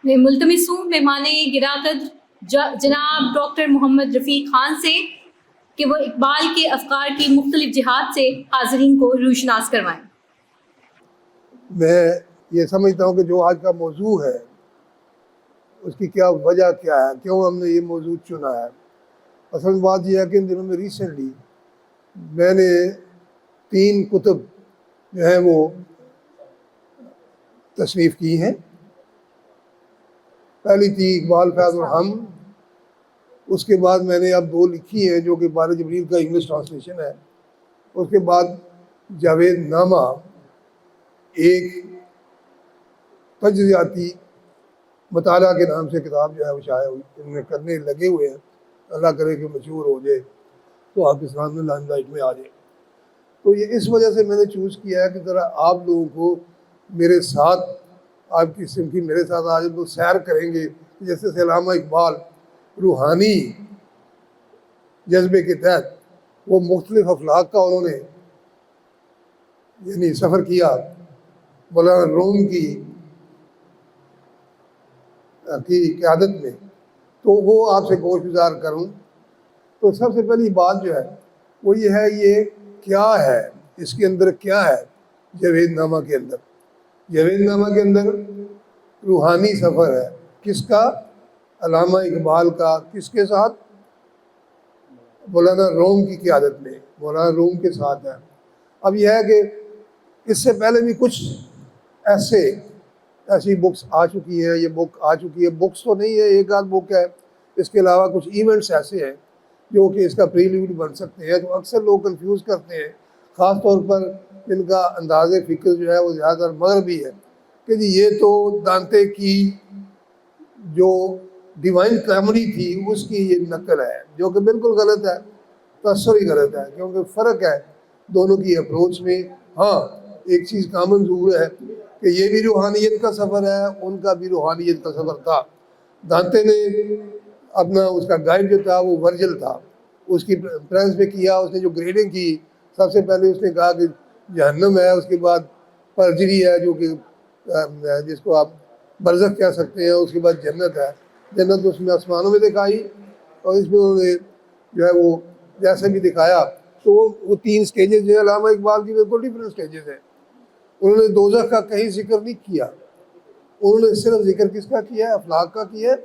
میں ملتمس ہوں مہمان گراں قدر جناب ڈاکٹر محمد رفیق خان سے کہ وہ اقبال کے افکار کی مختلف جہات سے حاضرین کو روشناس کروائیں۔ میں یہ سمجھتا ہوں کہ جو آج کا موضوع ہے اس کی کیا وجہ کیا ہے، کیوں ہم نے یہ موضوع چنا ہے۔ اصل بات یہ ہے کہ ان دنوں میں ریسنٹلی میں نے 3 کتب جو ہیں وہ تصنیف کی ہیں۔ پہلی تھی اقبال فیض الحم، اس کے بعد میں نے اب 2 لکھی ہیں جو کہ بار جبریل کا انگلش ٹرانسلیشن ہے، اس کے بعد جاوید نامہ ایک تجزیاتی مطالعہ کے نام سے کتاب جو ہے وہ شائع ان میں کرنے لگے ہوئے ہیں، اللہ کرے کہ مشہور ہو جائے تو آپ کے سامنے لائم لائٹ میں آ جائے۔ تو یہ اس وجہ سے میں نے چوز کیا ہے کہ ذرا آپ لوگوں کو میرے ساتھ، آپ کی سمت کی میرے ساتھ آج لوگ سیر کریں گے، جیسے سے علامہ اقبال روحانی جذبے کے تحت وہ مختلف افلاق کا انہوں نے یعنی سفر کیا، مولانا روم کی قیادت میں، تو وہ آپ سے گوش گزار کروں۔ تو سب سے پہلی بات جو ہے وہ یہ ہے، یہ کیا ہے، اس کے اندر کیا ہے جاوید نامہ کے اندر۔ جاوید نامہ کے اندر روحانی سفر ہے، کس کا؟ علامہ اقبال کا، کس کے ساتھ؟ مولانا روم کی قیادت میں، مولانا روم کے ساتھ ہے۔ اب یہ ہے کہ اس سے پہلے بھی کچھ ایسی بکس آ چکی ہیں، یہ بک آ چکی ہے، بکس تو نہیں ہے، ایک آدھ بک ہے، اس کے علاوہ کچھ ایونٹس ایسے ہیں جو کہ اس کا پریلیوڈ بن سکتے ہیں، جو اکثر لوگ کنفیوز کرتے ہیں، خاص طور پر جن کا انداز فکر جو ہے وہ زیادہ تر مغربی ہے، کہ جی یہ تو دانتے کی جو ڈیوائن کیمری تھی اس کی یہ نقل ہے، جو کہ بالکل غلط ہے، تصور ہی غلط ہے، کیونکہ فرق ہے دونوں کی اپروچ میں۔ ہاں ایک چیز کامن ضرور ہے کہ یہ بھی روحانیت کا سفر ہے، ان کا بھی روحانیت کا سفر تھا۔ دانتے نے اپنا اس کا گائیڈ جو تھا وہ ورجل تھا، اس کی پرنس پہ کیا، اس نے جو گریڈنگ کی، سب سے پہلے اس نے کہا کہ جہنم ہے، اس کے بعد پرجری ہے جو کہ جس کو آپ برزخ کہہ سکتے ہیں، اس کے بعد جنت ہے۔ جنت اس میں آسمانوں میں دکھائی، اور اس میں انہوں نے جو ہے وہ جیسے بھی دکھایا، تو وہ 3 سٹیجز جو ہے علامہ اقبال کی بالکل ڈفرینٹ سٹیجز ہیں۔ انہوں نے دوزخ کا کہیں ذکر نہیں کیا، انہوں نے صرف ذکر کس کا کیا ہے؟ افلاق کا کیا ہے۔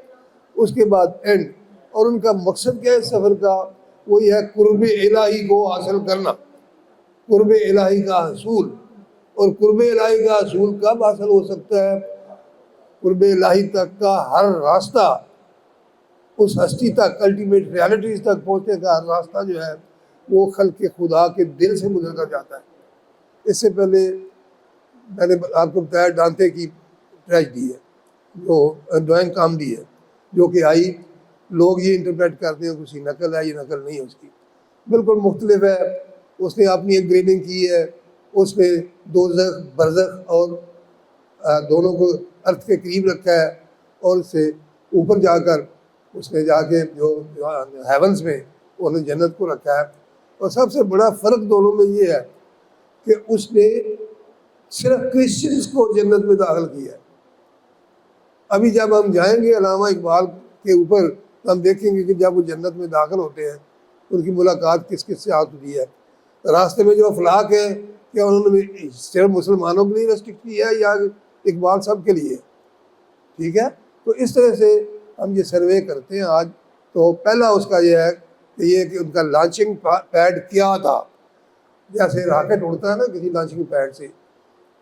اس کے بعد اینڈ، اور ان کا مقصد کیا ہے سفر کا؟ وہ یہ ہے قرب الہی کو حاصل کرنا، قرب الہی کا حصول۔ اور قرب الہی کا حصول کب حاصل ہو سکتا ہے؟ قرب الہی تک کا ہر راستہ، اس ہستی تک، الٹیمیٹ ریالٹیز تک پہنچنے کا ہر راستہ جو ہے وہ خلق خدا کے دل سے گزر کر جاتا ہے۔ اس سے پہلے میں نے آپ کو بتایا دانتے کی ٹریجڈی ہے، جو ڈوائن کامیڈی ہے، جو کہ آئی، لوگ یہ انٹرپریٹ کرتے ہیں کہ اس کی نقل ہے، یہ نقل نہیں ہے، اس کی بالکل مختلف ہے۔ اس نے اپنی ایک گریڈنگ کی ہے، اس میں دوزخ، برزخ اور دونوں کو ارتھ کے قریب رکھا ہے، اور اس سے اوپر جا کر اس نے جا کے جو ہیونز میں انہوں نے جنت کو رکھا ہے۔ اور سب سے بڑا فرق دونوں میں یہ ہے کہ اس نے صرف کرسچنز کو جنت میں داخل کیا ہے۔ ابھی جب ہم جائیں گے علامہ اقبال کے اوپر تو ہم دیکھیں گے کہ جب وہ جنت میں داخل ہوتے ہیں ان کی ملاقات کس کس سے ہوتی ہے۔ راستے میں جو افلاق ہیں، کیا انہوں نے صرف مسلمانوں کے لیے ریسٹرکٹ کیا ہے یا اقبال سب کے لیے؟ ٹھیک ہے، تو اس طرح سے ہم یہ سروے کرتے ہیں آج۔ تو پہلا اس کا یہ ہے کہ یہ کہ ان کا لانچنگ پیڈ کیا تھا، جیسے راکٹ اڑتا ہے نا کسی لانچنگ پیڈ سے،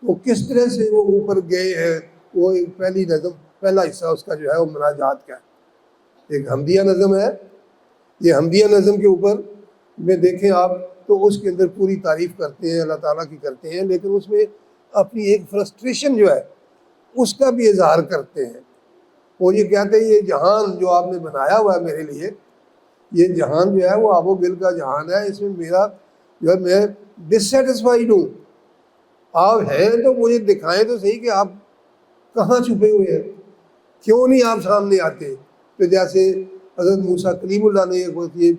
وہ کس طرح سے وہ اوپر گئے ہیں۔ وہ ایک پہلی نظم، پہلا حصہ اس کا جو ہے وہ مناجات کا ہے، ایک حمدیہ نظم ہے۔ یہ حمدیہ نظم کے اوپر میں دیکھیں آپ تو اس کے اندر پوری تعریف کرتے ہیں، اللہ تعالیٰ کی کرتے ہیں، لیکن اس میں اپنی ایک فرسٹریشن جو ہے اس کا بھی اظہار کرتے ہیں۔ وہ یہ کہتے ہیں یہ جہان جو آپ نے بنایا ہوا ہے میرے لیے، یہ جہان جو ہے وہ آب و گل کا جہان ہے، اس میں میرا جو ہے میں ڈسسیٹسفائیڈ ہوں۔ آپ ہیں تو مجھے دکھائیں تو صحیح کہ آپ کہاں چھپے ہوئے ہیں، کیوں نہیں آپ سامنے آتے؟ تو جیسے حضرت موسیٰ کلیم اللہ نے یہ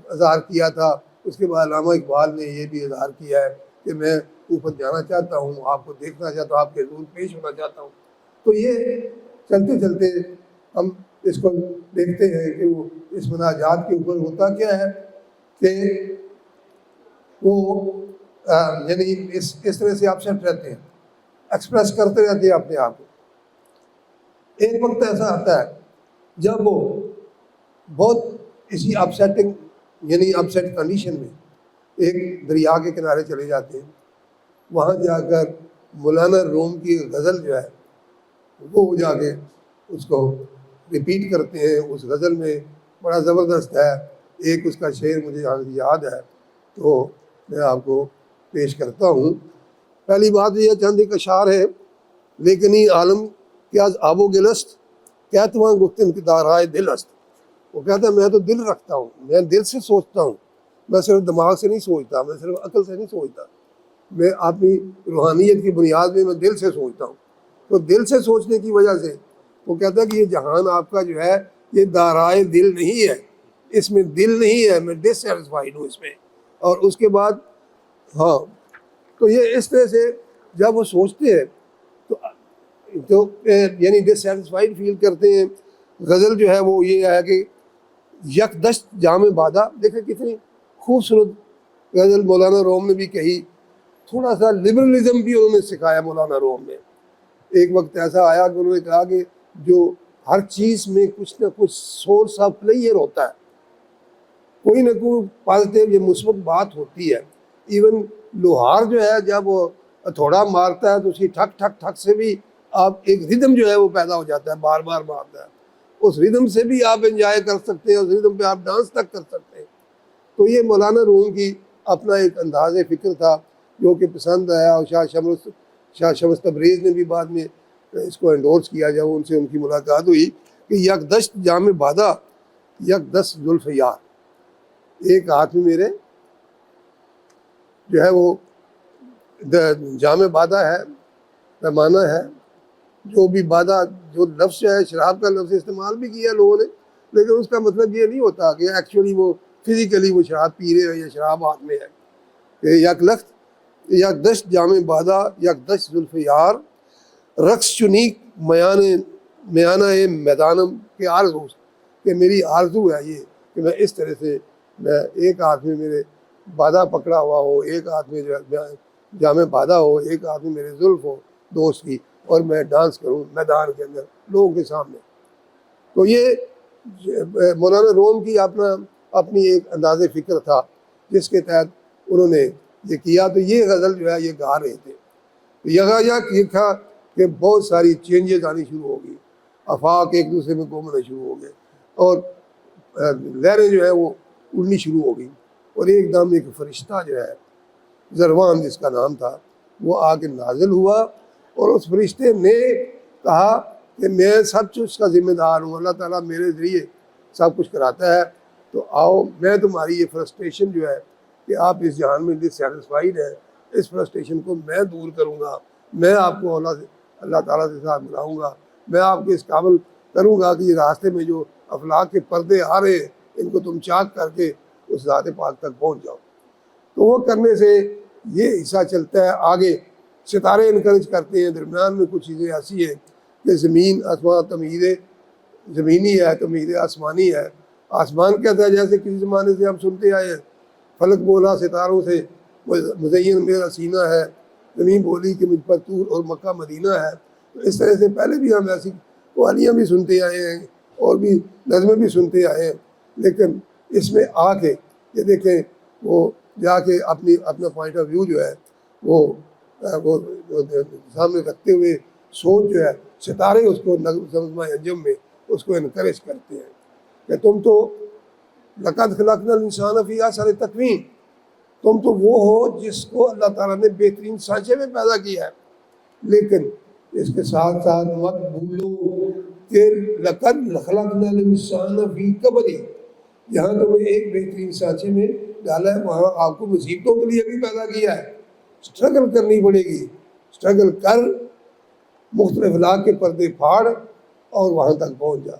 اظہار کیا تھا، اس کے بعد علامہ اقبال نے یہ بھی اظہار کیا ہے کہ میں اوپر جانا چاہتا ہوں، آپ کو دیکھنا چاہتا ہوں، آپ کے حضور پیش ہونا چاہتا ہوں۔ تو یہ چلتے چلتے ہم اس کو دیکھتے ہیں کہ وہ اس مناجات کے اوپر ہوتا کیا ہے کہ وہ یعنی اس طرح سے اپسیٹ رہتے ہیں، ایکسپریس کرتے رہتے ہیں اپنے آپ کو۔ ایک وقت ایسا آتا ہے جب وہ بہت اسی اپسیٹنگ یعنی اپسیٹ کنڈیشن میں ایک دریا کے کنارے چلے جاتے ہیں، وہاں جا کر مولانا روم کی غزل جو ہے وہ جا کے اس کو ریپیٹ کرتے ہیں۔ اس غزل میں بڑا زبردست ہے، ایک اس کا شعر مجھے یاد ہے تو میں آپ کو پیش کرتا ہوں۔ پہلی بات یہ چند ایک اشعار ہے، لیکن ہی عالم کیا آب و گلست کیا تمہاں گفتن کی دارائے دل است۔ وہ کہتا ہے میں تو دل رکھتا ہوں، میں دل سے سوچتا ہوں، میں صرف دماغ سے نہیں سوچتا، میں صرف عقل سے نہیں سوچتا، میں اپنی روحانیت کی بنیاد میں دل سے سوچتا ہوں۔ تو دل سے سوچنے کی وجہ سے وہ کہتا ہے کہ یہ جہان آپ کا جو ہے یہ دارائے دل نہیں ہے، اس میں دل نہیں ہے، میں ڈس سیٹسفائیڈ ہوں اس میں۔ اور اس کے بعد ہاں تو یہ اس طرح سے جب وہ سوچتے ہیں تو یعنی ڈس سیٹسفائیڈ فیل کرتے ہیں۔ غزل جو ہے وہ یہ ہے کہ یک دشت جام بادہ، دیکھیں کتنی خوبصورت غزل مولانا روم نے بھی کہی۔ تھوڑا سا لبرلزم بھی انہوں نے سکھایا مولانا روم میں۔ ایک وقت ایسا آیا کہ انہوں نے کہا کہ جو ہر چیز میں کچھ نہ کچھ سورس آف پلیئر ہوتا ہے، کوئی نہ کوئی پازیٹیو یا مثبت بات ہوتی ہے۔ ایون لوہار جو ہے جب وہ ہتھوڑا مارتا ہے تو اس کی ٹھک ٹھک ٹھک سے بھی آپ ایک ردم جو ہے وہ پیدا ہو جاتا ہے، بار بار مارتا ہے، اس ردم سے بھی آپ انجوائے کر سکتے ہیں، اس ردم پہ آپ ڈانس تک کر سکتے ہیں۔ تو یہ مولانا روم کی اپنا ایک انداز فکر تھا جو کہ پسند آیا، اور شاہ شمس تبریز نے بھی بعد میں اس کو انڈورس کیا جب ان سے ان کی ملاقات ہوئی کہ یک دشت جام بادہ یک دست زلف یار، ایک ہاتھ میں میرے جو ہے وہ جام بادہ ہے، پیمانہ ہے، جو بھی بادہ جو لفظ ہے شراب کا لفظ استعمال بھی کیا لوگوں نے، لیکن اس کا مطلب یہ نہیں ہوتا کہ ایکچولی وہ فزیکلی وہ شراب پی رہے ہیں یا شراب ہاتھ میں ہے۔ کہ یک لخت یک دشت جام بادہ یک دشت زلف یار، رقص چنیک میانہ میدانم کے آرزو، کہ میری آرزو ہے یہ کہ میں اس طرح سے میں ایک ہاتھ میں میرے بادہ پکڑا ہوا ہو، ایک ہاتھ میں جو جامع بادہ ہو، ایک ہاتھ میں میرے زلف ہو دوست کی، اور میں ڈانس کروں میدان کے اندر لوگوں کے سامنے۔ تو یہ مولانا روم کی اپنی ایک انداز فکر تھا جس کے تحت انہوں نے یہ کیا۔ تو یہ غزل جو ہے یہ گا رہے تھے، یہ تھا کہ بہت ساری چینجز آنی شروع ہو گئی، آفاق ایک دوسرے میں گھومنا شروع ہو گئے، اور لہریں جو ہے وہ اڑنی شروع ہو گئی، اور ایک دم ایک فرشتہ جو ہے زروان جس کا نام تھا وہ آ کے نازل ہوا، اور اس فرشتے نے کہا کہ میں سب کچھ کا ذمہ دار ہوں، اللہ تعالیٰ میرے ذریعے سب کچھ کراتا ہے، تو آؤ میں تمہاری یہ فرسٹریشن جو ہے کہ آپ اس جہان میں ڈس سیٹسفائیڈ ہیں، اس فرسٹریشن کو میں دور کروں گا، میں آپ کو اللہ تعالیٰ کے ساتھ ملاؤں گا، میں آپ کو اس قابل کروں گا کہ یہ راستے میں جو افلاق کے پردے آ رہے ہیں ان کو تم چاک کر کے اس ذات پاک تک پہنچ جاؤ۔ تو وہ کرنے سے یہ حصہ چلتا ہے آگے، ستارے انکریج کرتے ہیں، درمیان میں کچھ چیزیں ایسی ہیں کہ زمین آسمان تمہید زمینی ہے، تمہید آسمانی ہے۔ آسمان کہتا ہے جیسے کسی زمانے سے ہم سنتے آئے ہیں، فلک بولا ستاروں سے مزین میرا سینہ ہے، زمین بولی کہ مجھ پر طور اور مکہ مدینہ ہے۔ تو اس طرح سے پہلے بھی ہم ایسی قوالیاں بھی سنتے آئے ہیں اور بھی نظمیں بھی سنتے آئے ہیں، لیکن اس میں آ کے یہ دیکھیں وہ جا کے اپنا پوائنٹ آف ویو جو ہے وہ سامنے رکھتے ہوئے سوچ جو ہے، ستارے اس کو نظمہ انجم میں اس کو انکریج کرتے ہیں کہ تم تو لقد خلقنا الانسان فی احسن تقویم، تم تو وہ ہو جس کو اللہ تعالیٰ نے بہترین سانچے میں پیدا کیا ہے، لیکن اس کے ساتھ ساتھ مت بھولو کہ لقد خلقنا الانسان فی کبد، یہاں تمہیں ایک بہترین سانچے میں ڈالا ہے، وہاں آپ کو مصیبتوں کے لیے بھی پیدا کیا ہے، اسٹرگل کرنی پڑے گی، اسٹرگل کر، مختلف لاکھ کے پردے پھاڑ اور وہاں تک پہنچ جا۔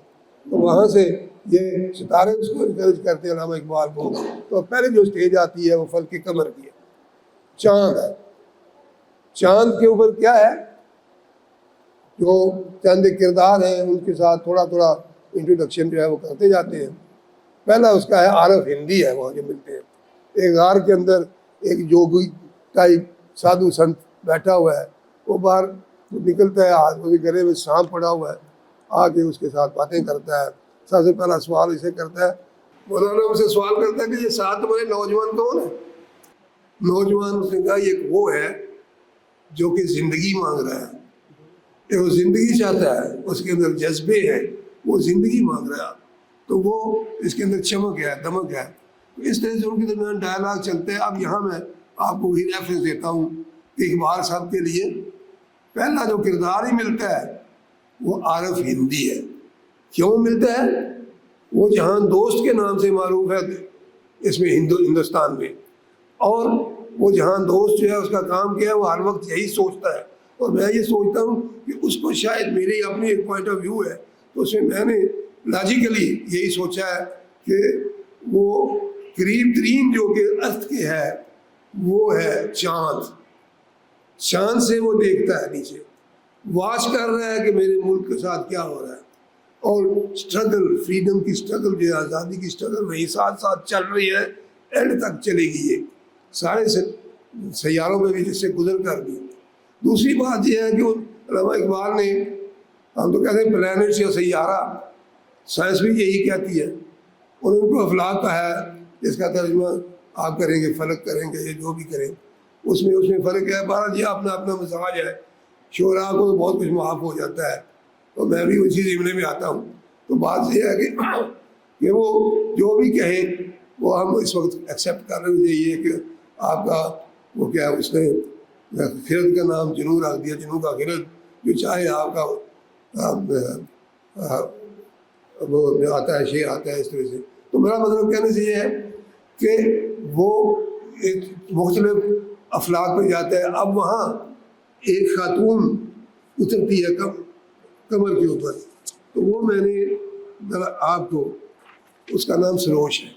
تو وہاں سے یہ ستارے اس کو انکریج کرتے ہیں علامہ اقبال کو۔ تو پہلے جو سٹیج آتی ہے وہ فلک قمر کی ہے، چاند ہے۔ چاند کے اوپر کیا ہے؟ جو چند کردار ہیں ان کے ساتھ تھوڑا تھوڑا انٹروڈکشن جو ہے وہ کرتے جاتے ہیں. پہلا اس کا ہے عارف ہندی ہے. وہاں جو ملتے ہیں ایک غار کے اندر ایک یوگی ٹائپ سادھو سنت بیٹھا ہوا ہے. وہ باہر نکلتا ہے, ہاتھ میں گلے میں سانپ پڑا ہوا ہے, آ کے اس کے ساتھ باتیں کرتا ہے. سب سے پہلا سوال اسے کرتا ہے, مولانا ان سے سوال کرتا ہے کہ یہ ساتھ تمہارے نوجوان کون ہے؟ نوجوان اس نے کہا یہ وہ ہے جو کہ زندگی مانگ رہا ہے, کہ وہ زندگی چاہتا ہے, اس کے اندر جذبے ہیں, وہ زندگی مانگ رہا ہے. تو وہ اس کے اندر چمک ہے, دمک ہے. اس طرح سے ان کے درمیان ڈائلاگ چلتے ہیں. اب یہاں میں آپ کو وہی ریفرنس دیتا ہوں کہ اقبال صاحب کے لیے پہلا جو کردار ہی ملتا ہے وہ عارف ہندی ہے. کیوں ملتا ہے؟ وہ جہان دوست کے نام سے معروف ہے اس میں ہندوستان میں, اور وہ جہان دوست جو ہے اس کا کام کیا ہے, وہ ہر وقت یہی سوچتا ہے. اور میں یہ سوچتا ہوں کہ اس کو شاید میری اپنی ایک پوائنٹ آف ویو ہے, تو اس میں نے لاجیکلی یہی سوچا ہے کہ وہ قریب ترین جو کہ ارتھ کے ہے وہ ہے چاند. چاند سے وہ دیکھتا ہے نیچے, واچ کر رہا ہے کہ میرے ملک کے ساتھ کیا ہو رہا ہے. اور اسٹرگل, فریڈم کی اسٹرگل جو ہے, آزادی کی اسٹرگل وہی ساتھ ساتھ چل رہی ہے, اینڈ تک چلے گی یہ سارے سیاروں میں بھی جس سے گزر کر بھی. دوسری بات یہ ہے کہ علامہ اقبال نے, ہم تو کہتے ہیں پلانٹس یا سیارہ, سائنس بھی یہی کہتی ہے, اور ان کو افلاک کا ہے جس کا ترجمہ آپ کریں گے فلک کریں گے, یہ جو بھی کریں اس میں فرق ہے. بہرحال یہ اپنا اپنا مزاج ہے, شعراء کو تو بہت کچھ معاف ہو جاتا ہے, تو میں بھی اسی زمرے میں آتا ہوں. تو بات یہ ہے کہ وہ جو بھی کہیں وہ ہم اس وقت ایکسیپٹ کر رہے چاہیے کہ آپ کا وہ کیا ہے, اس نے خرد کا نام جنو رکھ دیا, جنو کا خرد, جو چاہے آپ کا وہ آتا ہے, شعر آتا ہے اس طرح سے. تو میرا مطلب کہنے سے یہ ہے کہ وہ ایک مختلف افلاق پہ جاتا ہے. اب وہاں ایک خاتون اترتی ہے کمر کے اوپر, تو وہ میں نے آپ کو, اس کا نام سروش ہے.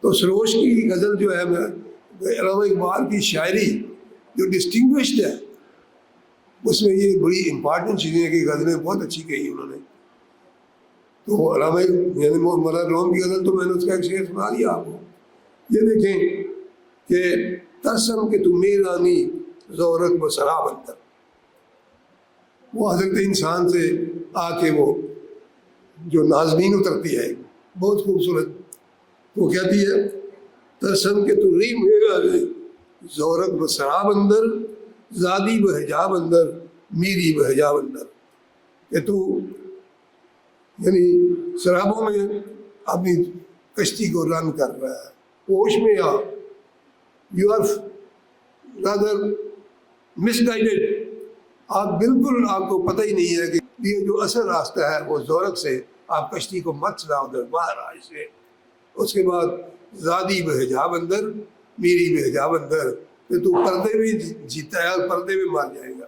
تو سروش کی غزل جو ہے, علامہ اقبال کی شاعری جو ڈسٹنگوشڈ ہے اس میں یہ بڑی امپارٹنٹ چیزیں ہیں کہ غزلیں بہت اچھی کہی انہوں نے. تو علامہ یعنی مولانا روم کی غزل تو میں نے اس کا ایک شعر سنا دیا آپ کو. یہ دیکھیں کہ ترسم کہ تم میرانی زورق و سراب اندر, وہ حضرت انسان سے آ کے وہ جو نازنین اترتی ہے بہت خوبصورت, وہ کہتی ہے ترسم کہ تم ری میرانی زورق و سراب اندر, زادی و حجاب اندر, میری و حجاب اندر. کہ تو یعنی شرابوں میں اپنی کشتی کو رن کر رہا ہے, ہوش میں آ, you are rather misguided, آپ بالکل, آپ کو پتہ ہی نہیں ہے کہ یہ جو اصل راستہ ہے وہ زورق سے, آپ کشتی کو مت چلاؤ ادھر باہر آ سے. اس کے بعد زادی بحجاب اندر, میری بحجاب اندر, کہ تو پردے میں جیتا ہے اور پردے میں مار جائے گا.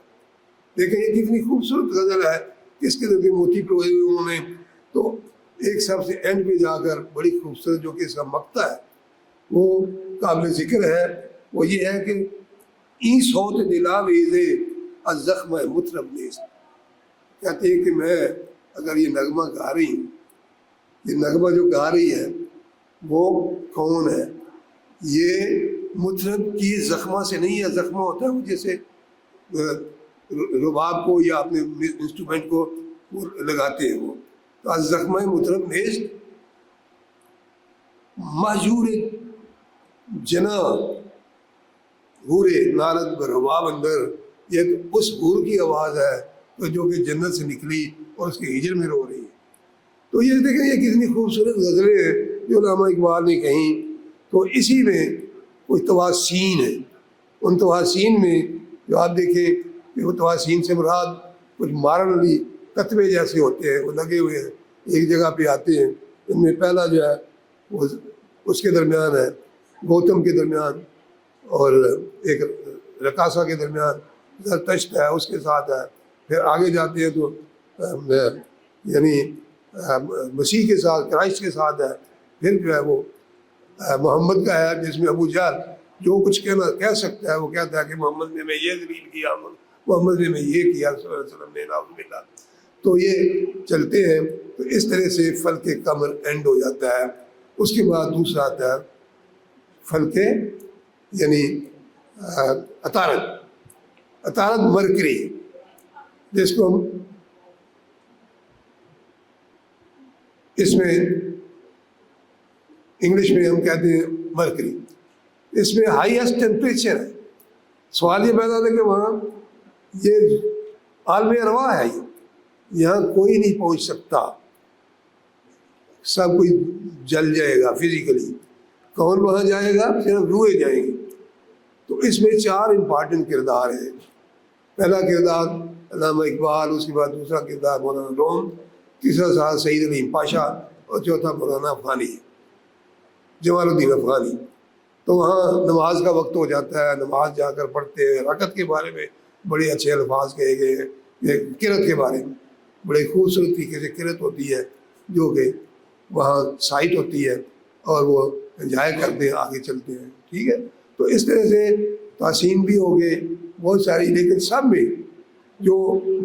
دیکھیں یہ کتنی خوبصورت غزل ہے, کس قدر کے موتی پروئے ہوئے انہوں نے. تو ایک سب سے اینڈ پہ جا کر بڑی خوبصورت جو کہ اس کا مقطع ہے وہ قابل ذکر ہے. وہ یہ ہے کہ این صوت دلا ویزے از زخم مطرب نیز, کہتے ہیں کہ میں اگر یہ نغمہ گا رہی ہوں, یہ نغمہ جو گا رہی ہے وہ کون ہے؟ یہ مطرب کی زخمہ سے نہیں ہے. زخمہ ہوتا ہے وہ جیسے رباب کو یا اپنے انسٹرومنٹ کو وہ لگاتے ہیں, وہ تو از زخمہ مطرب نیز مہجور جنا حورے نارد برباب اندر. یہ اس حور کی آواز ہے جو کہ جنت سے نکلی اور اس کے ہجر میں رو رہی ہے. تو یہ دیکھیں یہ کتنی خوبصورت غزلیں ہیں جو علامہ اقبال نے کہیں. تو اسی میں کچھ تواسین ہیں. ان تواسین میں جو آپ دیکھیں کہ وہ تواسین سے مراد کچھ مارنلی کتبے جیسے ہوتے ہیں, وہ لگے ہوئے ہیں ایک جگہ پہ آتے ہیں. ان میں پہلا جو ہے وہ اس کے درمیان ہے, گوتم کے درمیان اور ایک رقاصہ کے درمیان, زرتشت ہے اس کے ساتھ ہے. پھر آگے جاتے ہیں تو یعنی مسیح کے ساتھ, کرائسٹ کے ساتھ ہے. پھر جو ہے وہ محمد کا ہے جس میں ابو جہل جو کچھ کہہ سکتا ہے وہ کہتا ہے کہ محمد نے میں یہ ذلیل کیا, محمد نے یہ کیا صلی اللہ علیہ وسلم نے، نعوذ باللہ. تو یہ چلتے ہیں. تو اس طرح سے فلک قمر اینڈ ہو جاتا ہے. اس کے بعد دوسرا آتا ہے فلک یعنی عطارد مرکری، جس کو ہم اس میں انگلش میں ہم کہتے ہیں مرکری. اس میں ہائیسٹ ٹیمپریچر ہے. سوال یہ پیدا ہوتا ہے کہ وہاں یہ عالم ارواح ہے، یہاں کوئی نہیں پہنچ سکتا، سب کوئی جل جائے گا فزیکلی. کون وہاں جائے گا؟ صرف روحیں جائیں گی. تو اس میں 4 امپارٹنٹ کردار ہیں. پہلا کردار علامہ اقبال، اس کے بعد دوسرا کردار مولانا روم، تیسرا سال سعید علیم پاشا، اور چوتھا مولانا افغانی، جمال الدین افغانی. تو وہاں نماز کا وقت ہو جاتا ہے، نماز جا کر پڑھتے ہیں. رکعت کے بارے میں بڑے اچھے الفاظ کہے گئے ہیں. قرت کے بارے میں بڑے خوبصورت طریقے سے قرت ہوتی ہے، جو کہ وہاں سائٹ ہوتی ہے اور وہ انجوائے کرتے ہیں، آگے چلتے ہیں. ٹھیک ہے. تو اس طرح سے تحسین بھی ہو گئے بہت ساری. لیکن سب میں جو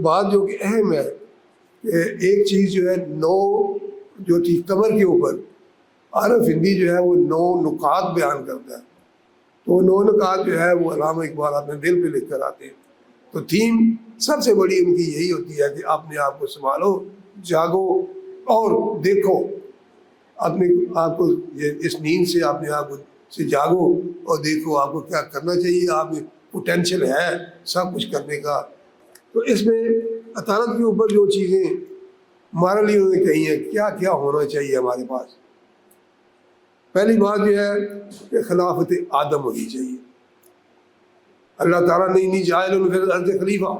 بات جو کہ اہم ہے کہ ایک چیز جو ہے 9 جو تھی قمر کے اوپر، عارف ہندی جو ہے وہ 9 نکات بیان کرتا ہے. تو 9 نکات جو ہے وہ علامہ اقبال اپنے دل پہ لکھ کر آتے ہیں. تو تھیم سب سے بڑی ان کی یہی ہوتی ہے کہ اپنے آپ کو سنبھالو، جاگو اور دیکھو. اپنے آپ کو اس نیند سے اپنے آپ کو سے جاگو اور دیکھو آپ کو کیا کرنا چاہیے. آپ میں پوٹینشیل ہے سب کچھ کرنے کا. تو اس میں عطارد کے اوپر جو چیزیں ہمارے لیے انہوں نے کہی ہیں، کیا کیا ہونا چاہیے ہمارے پاس. پہلی بات یہ ہے کہ خلافت آدم ہونی چاہیے. اللہ تعالیٰ نے نہیں جائل فی الارض خلیفہ،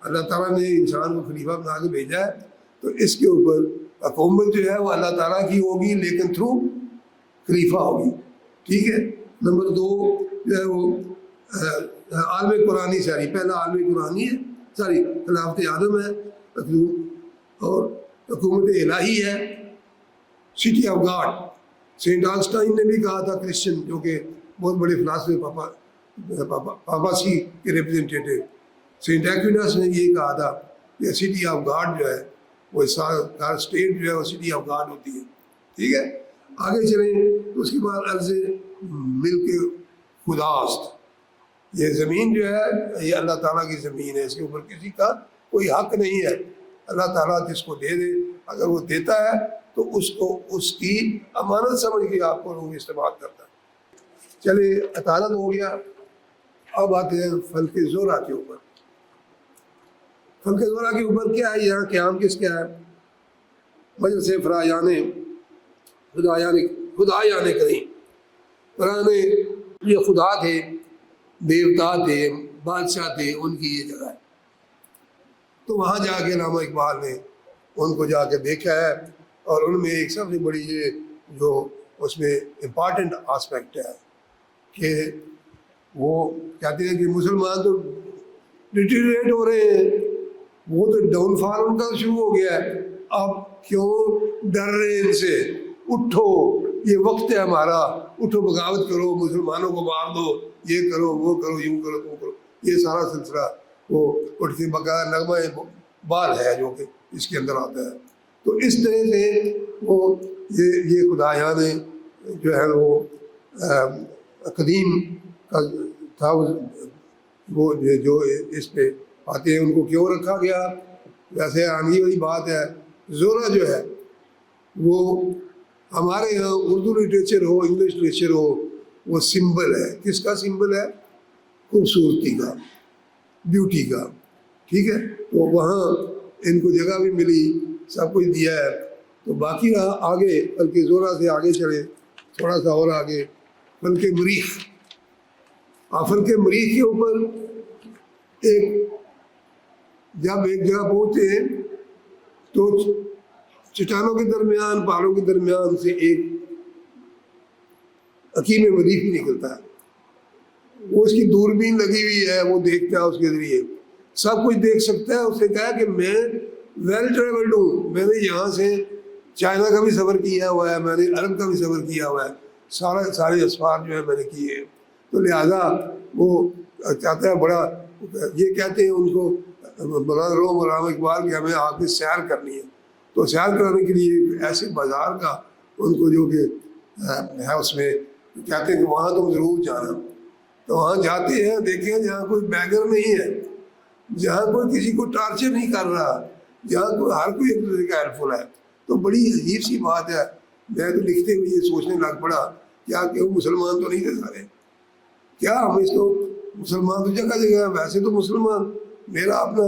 اللہ تعالیٰ نے انسان کو خلیفہ بنا کے بھیجا ہے. تو اس کے اوپر حکومت جو ہے وہ اللہ تعالیٰ کی ہوگی، لیکن تھرو خلیفہ ہوگی. ٹھیک ہے. نمبر 2 جو ہے وہ عالم قرآنی، پہلا عالم قرآنی ہے، خلافت آدم ہے، اور حکومت الہی ہے، سٹی آف گاڈ. سینٹ آنسٹائن نے بھی کہا تھا، کرسچن جو کہ بہت بڑے فلاسفے پاپاسی کے ریپرزنٹیٹیو، سینٹ ایکوینس نے یہ کہا تھا کہ سٹی آف گاڈ جو ہے وہ ہر اسٹیٹ جو ہے وہ سٹی آف گاڈ ہوتی ہے. ٹھیک ہے. آگے چلیں تو اس کے بعد عرض ملک خداست. یہ زمین جو ہے یہ اللہ تعالیٰ کی زمین ہے، اس کے اوپر کسی کا کوئی حق نہیں ہے. اللہ تعالیٰ جس کو دے دے، اگر وہ دیتا ہے تو اس کو اس کی امانت سمجھ کے آپ کو لوگ استعمال کرتا ہے. چلے عطارد ہو گیا. اب آتے ہیں فلک زہرہ کے اوپر. فلک زہرہ کے اوپر کیا ہے؟ یہاں قیام کس کیا ہے؟ مجلس خدایان کریم. پرانے یہ خدا تھے، دیوتا تھے، بادشاہ تھے، ان کی یہ جگہ ہے. تو وہاں جا کے علامہ اقبال نے ان کو جا کے دیکھا ہے، اور ان میں ایک سب سے بڑی یہ جو اس میں امپارٹنٹ آسپیکٹ ہے کہ وہ کہتے ہیں کہ مسلمان تو ڈیٹیریٹ ہو رہے ہیں، وہ تو ڈاؤن فال ان کا شروع ہو گیا ہے. اب کیوں ڈر رہے ہیں ان سے؟ اٹھو، یہ وقت ہے ہمارا، اٹھو بغاوت کرو، مسلمانوں کو مار دو، یہ کرو وہ کرو، یوں کرو وہ کرو. یہ سارا سلسلہ وہ اٹھ کے بقایا نغمہ بال ہے جو کہ اس کے اندر آتا ہے. تو اس طرح سے وہ یہ خدایان جو ہے وہ قدیم کا تھا، وہ جو اس پہ آتے ہیں ان کو کیوں رکھا گیا؟ ویسے آنگی والی بات ہے. زہرہ جو ہے وہ ہمارے یہاں اردو لٹریچر ہو، انگلش لٹریچر ہو، وہ سمبل ہے. کس کا سمبل ہے؟ خوبصورتی کا، بیوٹی کا. ٹھیک ہے. تو وہاں ان کو جگہ بھی ملی، سب کچھ دیا ہے. تو باقی رہا آگے، بلکہ زہرہ سے آگے چلے تھوڑا سا اور آگے، فلک مریخ. فلک مریخ کے اوپر جب ایک جگہ پہنچے ہیں تو چٹانوں کے درمیان، پہاڑوں کے درمیان سے ایک حکیم مریخ نکلتا ہے. وہ اس کی دوربین لگی ہوئی ہے، وہ دیکھتا ہے، اس کے ذریعے سب کچھ دیکھ سکتا ہے. اس نے کہا کہ میں ویل ٹریولڈ ہوں، میں نے یہاں سے چائنا کا بھی سفر کیا ہوا ہے، میں نے عرب کا بھی سفر کیا ہوا ہے، سارے اسفار جو ہے میں نے کیے ہیں. تو لہٰذا وہ چاہتا ہے بڑا یہ کہتے ہیں ان کو مولانا اقبال کہ ہمیں آپ کی سیر کرنی ہے، تو سیر کرانے کے لیے ایسے بازار کا ان کو جو کہ ہے اس میں کہتے ہیں کہ وہاں تم ضرور جانا. تو وہاں جاتے ہیں، دیکھیں جہاں کوئی بیگر نہیں ہے، جہاں کوئی کسی کو ٹارچر نہیں کر رہا، جہاں کوئی ہر کوئی ایک دوسرے کا ہیلپ فل ہے. تو بڑی عجیب سی بات ہے. میں تو لکھتے ہوئے یہ سوچنے لگ پڑا کیا کہ وہ مسلمان تو نہیں تھے سارے، کیا ہم اس کو مسلمان تو جگہ جگہ ہیں، ویسے تو مسلمان. میرا اپنا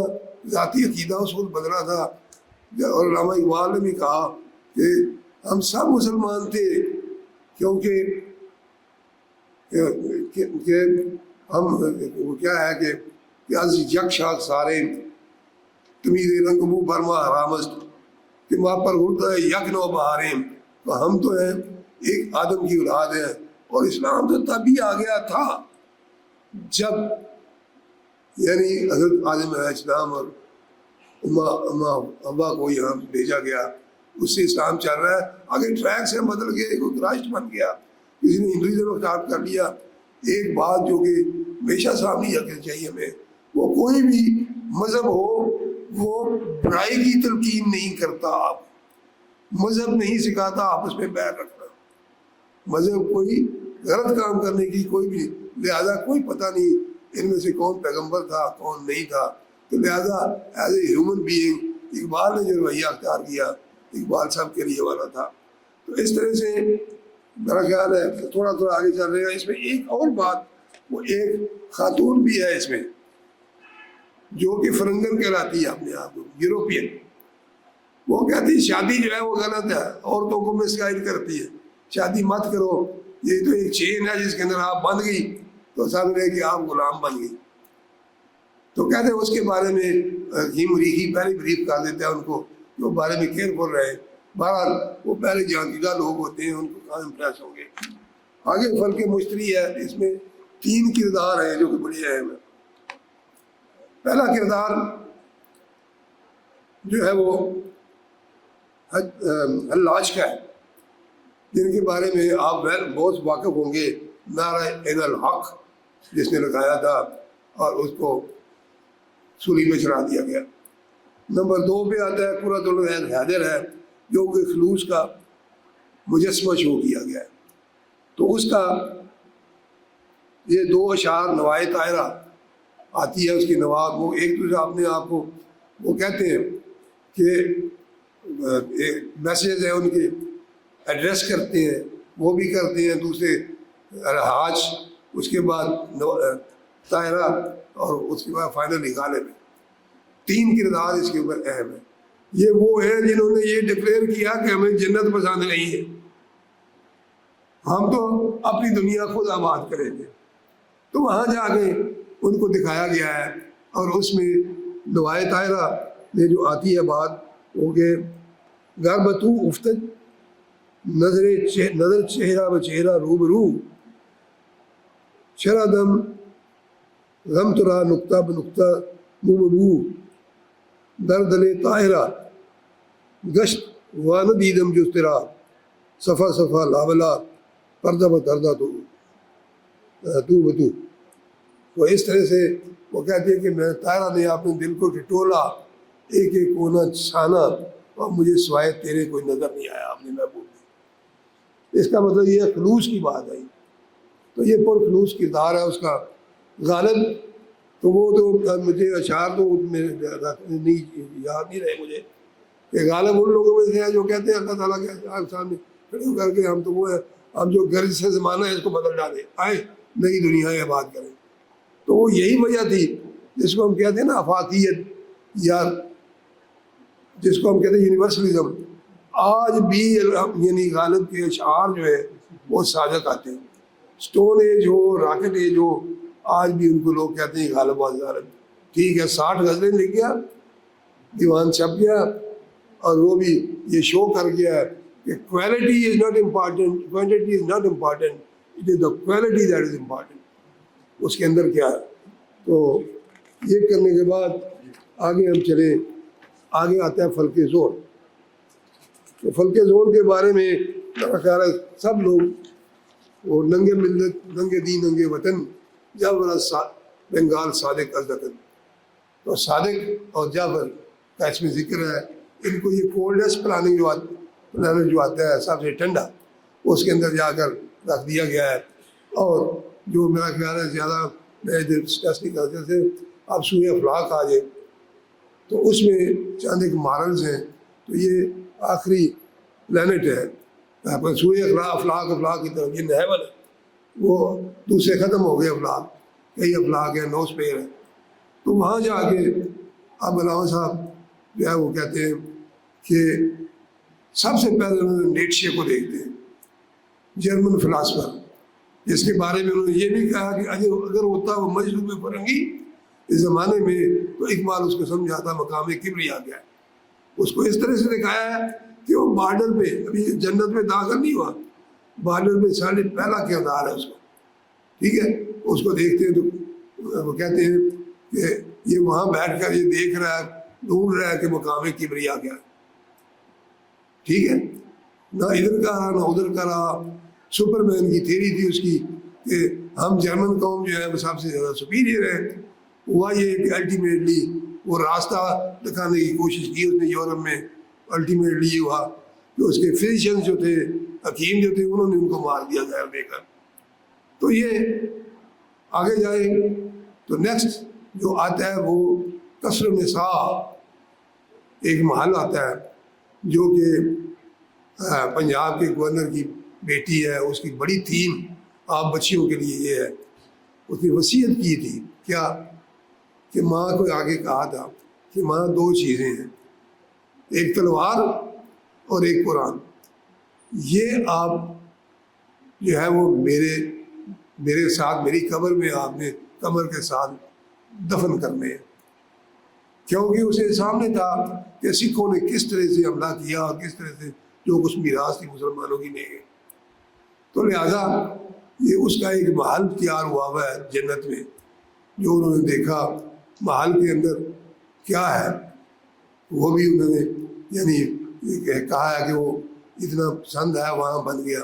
ذاتی عقیدہ اس وقت بدلا تھا، اور علامہ اقبال نے بھی کہا کہ ہم سب مسلمان تھے، کیونکہ کہ ہم وہ کیا ہے کہ از یک شاخ سارے تمیر رنگ منہ برما حرامست کہ وہاں پر اڑتا ہے یک نو بہاریں. تو ہم تو ہیں ایک آدم کی اولاد ہیں، اور اسلام تو تبھی آ گیا تھا جب یعنی حضرت آدم علیہ السلام اور ابا کو یہاں بھیجا گیا، اس سے اسلام چل رہا ہے. آگے ٹریک سے بدل گئے، کوئی راشٹر بن گیا، کسی نے ہندوازم اختیار کر لیا. ایک بات جو کہ ہمیشہ سامنے رکھنی چاہیے ہمیں، وہ کوئی بھی مذہب ہو وہ برائی کی تلقین نہیں کرتا. آپ مذہب نہیں سکھاتا آپس میں بیر رکھنا، مذہب کوئی غلط کام کرنے کی کوئی بھی، لہذا کوئی پتہ نہیں ان میں سے کون پیغمبر تھا کون نہیں تھا. تو لہذا as a human being Iqbal نے جو رویہ اختیار کیا، اقبال سب کے لیے والا تھا. تو اس طرح سے میرا خیال ہے تھوڑا تھوڑا آگے چل رہے گا. اس میں ایک اور بات، وہ ایک خاتون بھی ہے اس میں جو کہ فرنگن کہلاتی ہے اپنے آپ کو، یوروپین. وہ کہتی ہے شادی جو ہے وہ غلط ہے، عورتوں کو مس گائیڈ کرتی ہے، شادی مت کرو، یہ تو ایک چین ہے جس کے اندر آپ بندھ گئی تو سمجھ رہے کہ آپ غلام بن گئی. تو کہتے ہیں اس کے بارے میں ہی پہلے بریف کر دیتا ہے ان کو، جو بارے میں کیئرفل رہے. بہرحال وہ پہلے جانچیدہ لوگ ہوتے ہیں، ان کو کہاں امپریس ہوں گے. آگے فلک مشتری ہے، اس میں 3 کردار ہیں جو کہ بڑے اہم ہیں. پہلا کردار جو ہے وہ حلاج کا ہے، جن کے بارے میں آپ بہت واقف ہوں گے. نعرہ عین الحق جس نے لگایا تھا اور اس کو سولی میں چڑھا دیا گیا. نمبر 2 پہ آتا ہے قرۃ العین حیدر ہے، جو کہ خلوص کا مجسمہ شو کیا گیا ہے. تو اس کا یہ 2 اشعار نوائے طاہرہ آتی ہے، اس کی نواب وہ ایک دوسرے اپنے آپ کو وہ کہتے ہیں کہ میسیج ہے ان کے ایڈریس کرتے ہیں، وہ بھی کرتے ہیں دوسرے حاج، اس کے بعد طاہرہ، اور اس کے بعد فائنلی غالب. 3 کردار اس کے اوپر اہم ہیں. یہ وہ ہیں جنہوں نے یہ ڈکلیئر کیا کہ ہمیں جنت پسند نہیں ہے، ہم تو اپنی دنیا خود آباد کریں گے. تو وہاں جا کے ان کو دکھایا گیا ہے. اور اس میں دعائے طاہرہ میں جو آتی ہے بات وہ کہ غربتو افتد نظر چہرہ و چہرہ روبرو، شردم غم ترا نقطہ بنقطہ موبو، دردل طاہرہ گشت وان دیدم جو تیرا صفا صفا لاولا پردہ بردہ تو بتو. تو اس طرح سے وہ کہتے ہیں کہ میں طاہرہ نے اپنے دل کو ٹٹولا، ایک ایک کونا چھانا، اور مجھے سوائے تیرے کوئی نظر نہیں آیا اپنے محبوب میں. اس کا مطلب یہ خلوص کی بات ہے. تو یہ پر خلوص کردار ہے اس کا. غالب تو وہ تو مجھے اشعار تو نہیں یاد نہیں رہے مجھے، کہ غالب ان لوگوں میں سے ہے جو کہتے ہیں اللہ تعالیٰ کے سامنے کھڑے ہو کر کے ہم تو وہ ہے، ہم جو غرض سے زمانہ ہے اس کو بدل ڈالیں، آئے نئی دنیا ہے بات کریں. تو وہ یہی وجہ تھی جس کو ہم کہتے ہیں نا افاقیت، یا جس کو ہم کہتے ہیں یونیورسلزم. آج بھی یعنی غالب کے اشعار جو ہے وہ صادق آتے ہیں. اسٹون ایج ہو، راکٹ ایج ہو، آج بھی ان کو لوگ کہتے ہیں غالب و غالب. ٹھیک ہے 60 غزلیں لکھ گیا، دیوان چھپ گیا، اور وہ بھی یہ شو کر گیا کہ quality is not important, quantity is not important, it is the quality that is important. اس کے اندر کیا ہے. تو یہ کرنے کے بعد آگے ہم چلیں. آگے آتا ہے فلک زور. تو فلک زور کے بارے میں میرا خیال ہے سب لوگ وہ ننگے ملت ننگے دین ننگے وطن جب بنگال صادق ازدکن. تو صادق اور جعفر کا اس میں ذکر ہے. ان کو یہ کولڈسٹ پلانٹ جو آتا ہے سب سے ٹھنڈا، اس کے اندر جا کر رکھ دیا گیا ہے. اور جو میرا خیال ہے زیادہ میں ڈسکس نہیں کرتے تھے، اب سوئے افلاق آ جائے تو اس میں چند ایک مارلز ہیں. تو یہ آخری پلانٹ ہے. سوئے افلاق کی طرف یہ نہیول ہے، وہ دوسرے ختم ہو گئے افلاق، کئی افلاق ہیں، نوسپیر ہے. تو وہاں جا کے اب علامہ صاحب جو ہے وہ کہتے ہیں کہ سب سے پہلے انہوں نے نیٹشے کو دیکھتے ہیں، جرمن فلاسفر، جس کے بارے میں انہوں نے یہ بھی کہا کہ اگر ہوتا وہ مجذوب فرنگی اس زمانے میں تو اقبال اس کو سمجھاتا مقام کبریا گیا. اس کو اس طرح سے دکھایا ہے کہ وہ بارڈر پہ ابھی جنت میں داخل نہیں ہوا، بارڈر پہ سارے پہلا کردار ہے اس کو. ٹھیک ہے، اس کو دیکھتے ہیں تو وہ کہتے ہیں کہ یہ وہاں بیٹھ کر یہ دیکھ رہا ہے، ڈھونڈ رہا ہے کہ مقام کبریا گیا. ٹھیک ہے، نہ ادھر کا رہا نہ ادھر کا رہا. سپر مین کی تھیری تھی اس کی کہ ہم جرمن قوم جو ہے وہ سب سے زیادہ سپیریئر ہے. ہوا یہ کہ الٹیمیٹلی وہ راستہ دکھانے کی کوشش کی اس نے یورپ میں. الٹیمیٹلی یہ ہوا کہ اس کے فزیشینز جو تھے، حکیم جو تھے، انہوں نے ان کو مار دیا زہر دے کر. تو یہ آگے جائے تو نیکسٹ جو آتا ہے وہ قصر النساء، ایک محل آتا ہے جو کہ پنجاب کے گورنر کی بیٹی ہے. اس کی بڑی تھیم آپ بچیوں کے لیے یہ ہے، اس نے وصیت کی تھی کیا کہ ماں کو آگے کہا تھا کہ ماں دو چیزیں ہیں، ایک تلوار اور ایک قرآن. یہ آپ جو ہے وہ میرے ساتھ میری قبر میں آپ نے کمر کے ساتھ دفن کرنے ہیں. کیونکہ اسے سامنے تھا کہ سکھوں نے کس طرح سے حملہ کیا اور کس طرح سے جو کچھ میراث تھی مسلمانوں کی لے گئے. تو لہذا یہ اس کا ایک محل تیار ہوا ہے جنت میں، جو انہوں نے دیکھا. محل کے اندر کیا ہے وہ بھی انہوں نے یعنی کہا ہے کہ وہ اتنا پسند ہے وہاں بن گیا.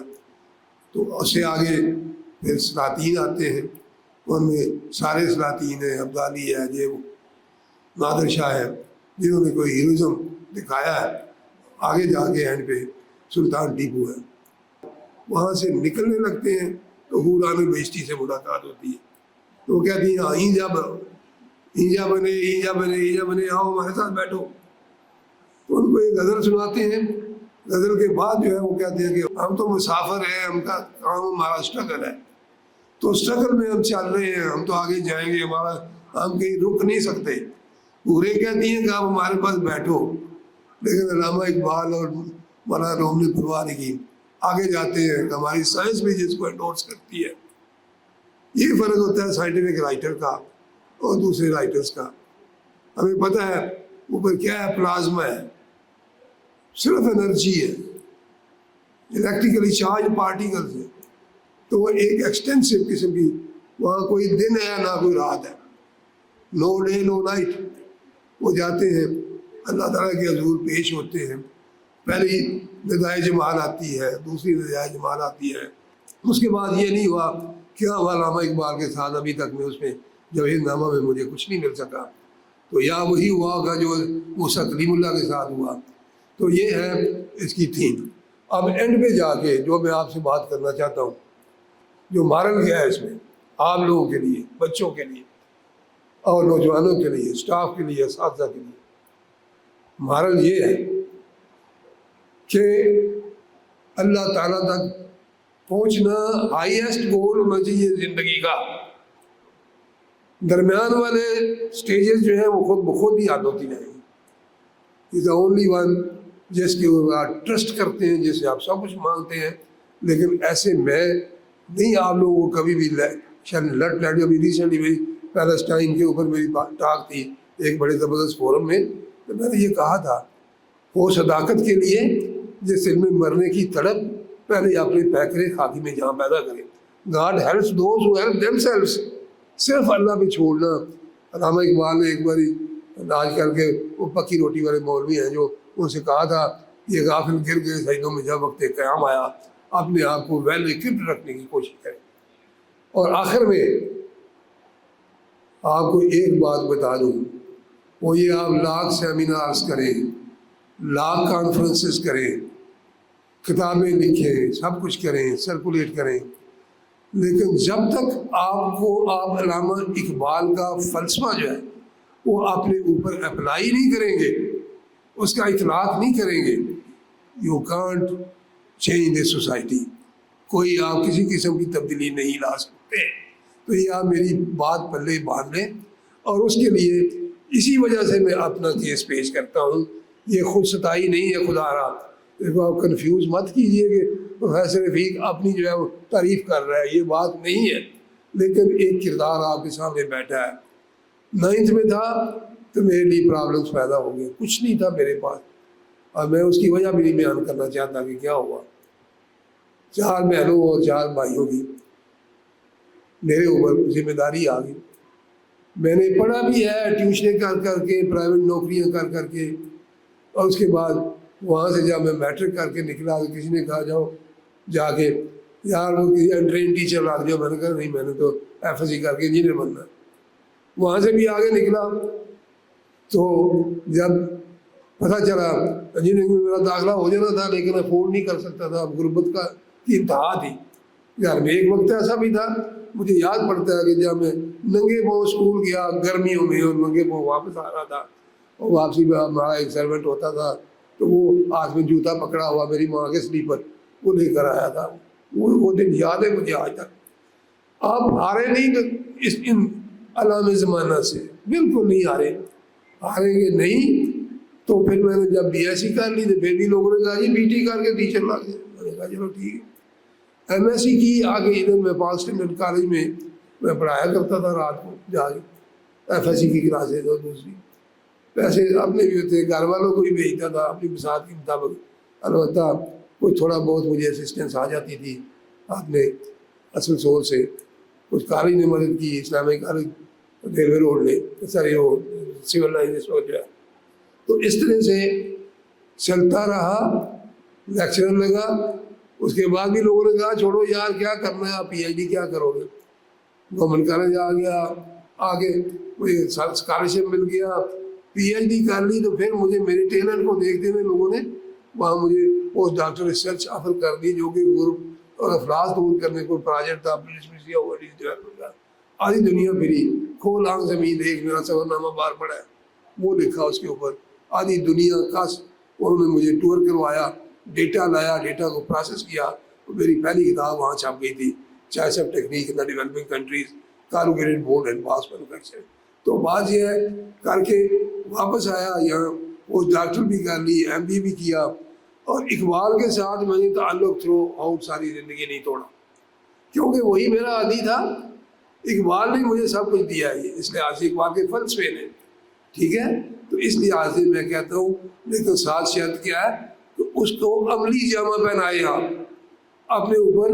تو اس سے آگے پھر سلاطین آتے ہیں، ان میں سارے سلاطین ہیں، ابدالی ہے، یہ نادر شاہ ہے، جنہوں نے کوئی ہیروزم دکھایا ہے. آگے جا کے اینڈ پہ سلطان ٹیپو ہے. وہاں سے نکلنے لگتے ہیں تو حوران بہشتی سے ملاقات ہوتی ہے. تو وہ کہتی ہیں اینجا بنے آؤ ہمارے ساتھ بیٹھو. تو ان کو ایک غزل سناتے ہیں. غزل کے بعد جو ہے وہ کہتے ہیں کہ ہم تو مسافر ہیں، ہم کا کام ہمارا اسٹرگل ہے. تو اسٹرگل میں ہم چل رہے ہیں، ہم تو آگے جائیں گے، ہم کہیں رک نہیں سکتے. پورے کہتی ہیں کہ آپ ہمارے پاس بیٹھو. لیکن علامہ اقبال اور مولانا روم نے پرواہ نہیں کی، آگے جاتے ہیں. ہماری سائنس بھی جس کو انڈورس کرتی ہے. یہ فرق ہوتا ہے سائنٹیفک رائٹر کا اور دوسرے رائٹرز کا. ہمیں پتہ ہے اوپر کیا ہے، پلازما ہے، صرف انرجی ہے، الیکٹریکلی چارج پارٹیکلز ہے. تو وہ ایک ایکسٹینسو قسم کی، وہاں کوئی دن ہے نہ کوئی رات ہے، نو ڈے نو نائٹ. وہ جاتے ہیں اللہ تعالیٰ کے حضور پیش ہوتے ہیں. پہلی ندائے جمال آتی ہے، دوسری ندائے جمال آتی ہے. اس کے بعد یہ نہیں ہوا کیا ہوا علامہ اقبال کے ساتھ ابھی تک میں اس میں جواہر نامہ میں مجھے کچھ نہیں مل سکا. تو یا وہی ہوا ہوگا جو موسیٰ کلیم اللہ کے ساتھ ہوا. تو یہ ہے اس کی تھیم. اب اینڈ پہ جا کے جو میں آپ سے بات کرنا چاہتا ہوں، جو مارل گیا ہے اس میں آپ لوگوں کے لیے، بچوں کے لیے اور نوجوانوں کے لیے، اسٹاف کے لیے، اساتذہ کے لیے، مارل یہ ہے کہ اللہ تعالیٰ تک پہنچنا ہائیسٹ گول ہونا چاہیے زندگی کا. درمیان والے سٹیجز جو ہیں وہ خود بخود ہی یاد ہوتی جائیں گی. از دا اونلی ون جس کے آپ ٹرسٹ کرتے ہیں، جس سے آپ سب کچھ مانگتے ہیں. لیکن ایسے میں نہیں آپ لوگوں کو کبھی بھی لٹ ابھی ریسنٹلی میری پیلسٹائن کے اوپر میری ٹاک تھی ایک بڑے زبردست فورم میں. تو میں نے یہ کہا تھا وہ صداقت کے لیے جس علم میں مرنے کی تڑپ پہلے اپنے پیکرے خاکی میں جہاں پیدا کرے. God helps those who help them سیلفس. صرف اللہ پہ چھوڑنا. علامہ اقبال نے ایک باری آج کل کے وہ پکی روٹی والے مولوی ہیں جو ان سے کہا تھا یہ غافل گر گئے سجدوں میں جب وقت قیام آیا. اپنے آپ کو ویل اکوپڈ رکھنے کی کوشش کریں. اور آخر میں آپ کو ایک بات بتا دوں، وہ یہ آپ لاکھ سیمینارز کریں، لاکھ کانفرنسز کریں، کتابیں لکھیں، سب کچھ کریں، سرکولیٹ کریں، لیکن جب تک آپ علامہ اقبال کا فلسفہ جو ہے وہ اپنے اوپر اپلائی نہیں کریں گے، اس کا اطلاق نہیں کریں گے، you can't change the society. کوئی آپ کسی قسم کی تبدیلی نہیں لا سکتے. تو یہ آپ میری بات پلے باندھ لیں، اور اس کے لیے اسی وجہ سے میں اپنا کیس پیش کرتا ہوں. یہ خود ستائی نہیں ہے خدا را، دیکھو آپ کنفیوز مت کیجئے کہ پروفیسر رفیق اپنی جو ہے وہ تعریف کر رہا ہے، یہ بات نہیں ہے. لیکن ایک کردار آپ کے سامنے بیٹھا ہے. 9th میں تھا تو میرے لیے پرابلمس پیدا ہو گئے، کچھ نہیں تھا میرے پاس، اور میں اس کی وجہ بھی نہیں بیان کرنا چاہتا کہ کیا ہوا. 4 بہنوں اور 4 بھائیوں کی میرے اوپر ذمہ داری آ گئی. میں نے پڑھا بھی ہے ٹیوشنیں کر کر کے، پرائیویٹ نوکریاں کر کر کے، اور اس کے بعد وہاں سے جب میں میٹرک کر کے نکلا تو کسی نے کہا جاؤ جا کے یار وہ کسی انٹرین ٹیچر لا دیا. میں نے کہا نہیں، میں نے تو ایف ایس سی کر کے انجینئر بننا. وہاں سے بھی آگے نکلا تو جب پتہ چلا انجینئرنگ میں میرا داخلہ ہو جانا تھا، لیکن افورڈ نہیں کر سکتا تھا، غربت کی انتہا تھی. یار میں ایک وقت ایسا بھی تھا، مجھے یاد پڑتا ہے کہ جب میں ننگے پاؤں اسکول گیا گرمیوں میں اور ننگے پاؤں واپس آ رہا تھا، اور واپسی میں ہمارا ایک سروینٹ ہوتا تھا تو وہ ہاتھ میں جوتا پکڑا ہوا میری ماں کے سلیپر وہ لے کر آیا تھا. وہ دن یاد ہے مجھے آج تک. آپ ہارے نہیں ان علامہ زمانہ سے، بالکل نہیں ہاریں گے نہیں. تو پھر میں نے جب بی ایس سی کر لی تو پھر بھی لوگوں نے کہا جی بی ٹی کر کے ٹیچر لا دیا. میں نے کہا چلو ٹھیک ہے. ایم ایس سی کی آگے ادھر میں پاک اسٹینڈرڈ کالج میں پڑھایا کرتا تھا رات کو جا کے ایف ایس سی کی کلاسز اور دوسری. پیسے اپنے بھی ہوتے، گھر والوں کو بھی بھیجتا تھا اپنی بساط کے مطابق. البتہ کچھ تھوڑا بہت مجھے اسسٹنس آ جاتی تھی اپنے اصل سول سے. کچھ کالج نے مدد کی، اسلامی کالج ریلوے روڈ نے، سارے وہ سول لائن اس وقت جو ہے. تو اس طرح سے چلتا رہا. لیکچرر لگا، اس کے بعد بھی لوگوں نے کہا چھوڑو یار کیا کرنا ہے، آپ پی ایچ ڈی کیا کرو گے. گورنمنٹ کالج آ گیا، آگے مجھے اسکالرشپ مل گیا، پی ایچ ڈی کر لی. تو پھر مجھے میرے ٹیلنٹ کو دیکھتے ہوئے لوگوں نے وہاں مجھے پوسٹ ڈاکٹر ریسرچ آفر کر دی، جو کہ غرب اور افلاس دور کرنے کو پروجیکٹ تھا. آدھی دنیا پھری، کھول آنکھ زمین ایک میرا سفر نامہ باہر پڑا ہے وہ لکھا اس کے اوپر. آدھی دنیا کس انہوں نے مجھے ٹور کروایا، ڈیٹا لایا، ڈیٹا کو پروسیس کیا. میری پہلی کتاب وہاں چھپ گئی تھی، choice of technique in the developing countries, corrugated board and box manufacture. تو بات یہ ہے کر کے واپس آیا یہاں، وہ ڈاکٹر بھی کر لی، ایم بی بھی کیا. اور اقبال کے ساتھ میں نے تعلق تھرو آؤٹ ساری زندگی نہیں توڑا، کیونکہ وہی میرا عادی تھا. اقبال نے مجھے سب کچھ دیا ہے، اس لحاظ سے اقبال کے فلسفے نے، ٹھیک ہے. تو اس لحاظ سے میں کہتا ہوں، لیکن ساتھ شرط کیا ہے کہ اس کو عملی جامہ پہنائے، آپ اپنے اوپر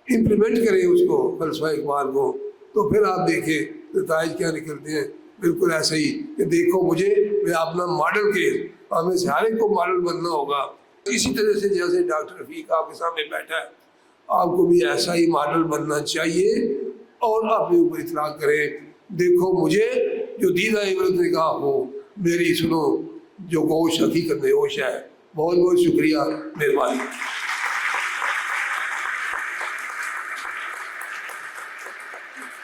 امپلیمنٹ کریں اس کو، فلسفہ اقبال کو. تو پھر آپ دیکھیں نتائج کیا نکلتے ہیں. بالکل ایسا ہی کہ دیکھو مجھے، میں اپنا ماڈل کیس، ہمیں سے ہر ایک کو ماڈل بننا ہوگا. اسی طرح سے جیسے ڈاکٹر رفیق آپ کے سامنے بیٹھا ہے، آپ کو بھی ایسا ہی ماڈل بننا چاہیے اور اپنے اوپر اطلاق کریں. دیکھو مجھے جو دیدہ عبرت نے کہا ہو، میری سنو جو گوش حقیقت میں ہوش ہے. بہت بہت شکریہ، مہربانی.